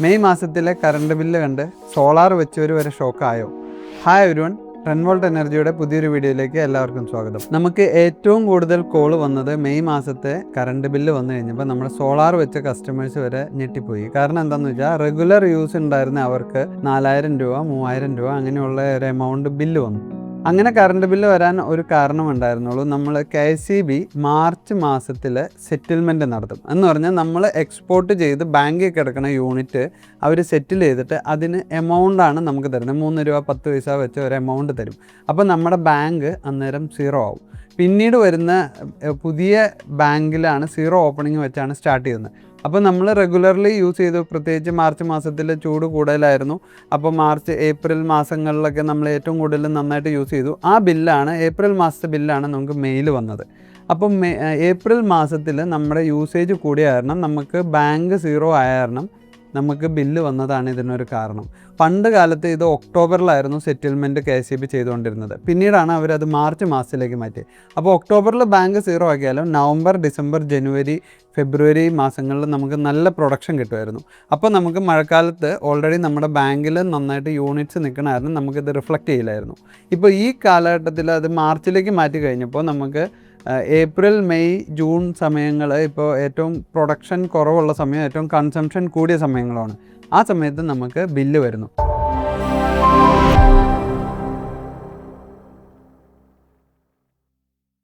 May മാസത്തിലെ current bill കണ്ട് solar വെച്ചവർ വരെ ഷോക്കായോ? ഹായ് എവരിവൺ, 10 വോൾട്ട് എനർജിയുടെ പുതിയൊരു വീഡിയോയിലേക്ക് എല്ലാവർക്കും സ്വാഗതം. നമുക്ക് ഏറ്റവും കൂടുതൽ കോൾ വന്നത് മെയ് മാസത്തെ കറണ്ട് ബില്ല് വന്നു കഴിഞ്ഞപ്പോൾ നമ്മുടെ സോളാർ വെച്ച കസ്റ്റമേഴ്സ് വരെ ഞെട്ടിപ്പോയി. കാരണം എന്താണെന്ന് വെച്ചാൽ റെഗുലർ യൂസ് ഉണ്ടായിരുന്ന അവർക്ക് 4000 രൂപ 3000 രൂപ അങ്ങനെയുള്ള ഒരു എമൗണ്ട് ബില്ല് വന്നു. അങ്ങനെ കറണ്ട് ബില്ല് വരാൻ ഒരു കാരണമുണ്ടായിരുന്നുള്ളൂ. നമ്മൾ KCB മാർച്ച് മാസത്തിൽ സെറ്റിൽമെൻറ്റ് നടത്തും എന്ന് പറഞ്ഞാൽ നമ്മൾ എക്സ്പോർട്ട് ചെയ്ത് ബാങ്കിൽ കിടക്കുന്ന യൂണിറ്റ് അവർ സെറ്റിൽ ചെയ്തിട്ട് അതിന് എമൗണ്ടാണ് നമുക്ക് തരുന്നത്. 3 രൂപ 10 പൈസ വെച്ച് ഒരു എമൗണ്ട് തരും. അപ്പോൾ നമ്മുടെ ബാങ്ക് അന്നേരം സീറോ ആവും. പിന്നീട് വരുന്ന പുതിയ ബാങ്കിലാണ് സീറോ ഓപ്പണിംഗ് വെച്ചാണ് സ്റ്റാർട്ട് ചെയ്യുന്നത്. അപ്പോൾ നമ്മൾ റെഗുലർലി യൂസ് ചെയ്തു. പ്രത്യേകിച്ച് മാർച്ച് മാസത്തിൽ ചൂട് കൂടുതലായിരുന്നു. അപ്പോൾ മാർച്ച് ഏപ്രിൽ മാസങ്ങളിലൊക്കെ നമ്മൾ ഏറ്റവും കൂടുതൽ നന്നായിട്ട് യൂസ് ചെയ്തു. ആ ബില്ലാണ്, ഏപ്രിൽ മാസത്തെ ബില്ലാണ് നമുക്ക് മെയിൽ വന്നത്. അപ്പം ഏപ്രിൽ മാസത്തിൽ നമ്മുടെ യൂസേജ് കൂടിയ കാരണം നമുക്ക് ബാങ്ക് സീറോ ആയ കാരണം നമുക്ക് ബില്ല് വന്നതാണ് ഇതിനൊരു കാരണം. പണ്ട് കാലത്ത് ഇത് ഒക്ടോബറിലായിരുന്നു സെറ്റിൽമെൻറ്റ് KCB ചെയ്തുകൊണ്ടിരുന്നത്. പിന്നീടാണ് അവരത് മാർച്ച് മാസത്തിലേക്ക് മാറ്റി. അപ്പോൾ ഒക്ടോബറിൽ ബാങ്ക് സീറോ ആക്കിയാലും നവംബർ, ഡിസംബർ, ജനുവരി, ഫെബ്രുവരി മാസങ്ങളിൽ നമുക്ക് നല്ല പ്രൊഡക്ഷൻ കിട്ടുമായിരുന്നു. അപ്പോൾ നമുക്ക് മഴക്കാലത്ത് ഓൾറെഡി നമ്മുടെ ബാങ്കിൽ നന്നായിട്ട് യൂണിറ്റ്സ് നിൽക്കണമായിരുന്നു, നമുക്കിത് റിഫ്ലക്റ്റ് ചെയ്യില്ലായിരുന്നു. ഇപ്പോൾ ഈ കാലഘട്ടത്തിൽ അത് മാർച്ചിലേക്ക് മാറ്റി കഴിഞ്ഞപ്പോൾ നമുക്ക് ഏപ്രിൽ, മെയ്, ജൂൺ സമയങ്ങൾ ഇപ്പോൾ ഏറ്റവും പ്രൊഡക്ഷൻ കുറവുള്ള സമയം, ഏറ്റവും കൺസംഷൻ കൂടിയ സമയങ്ങളാണ്. ആ സമയത്ത് നമുക്ക് ബില്ല് വരുന്നു.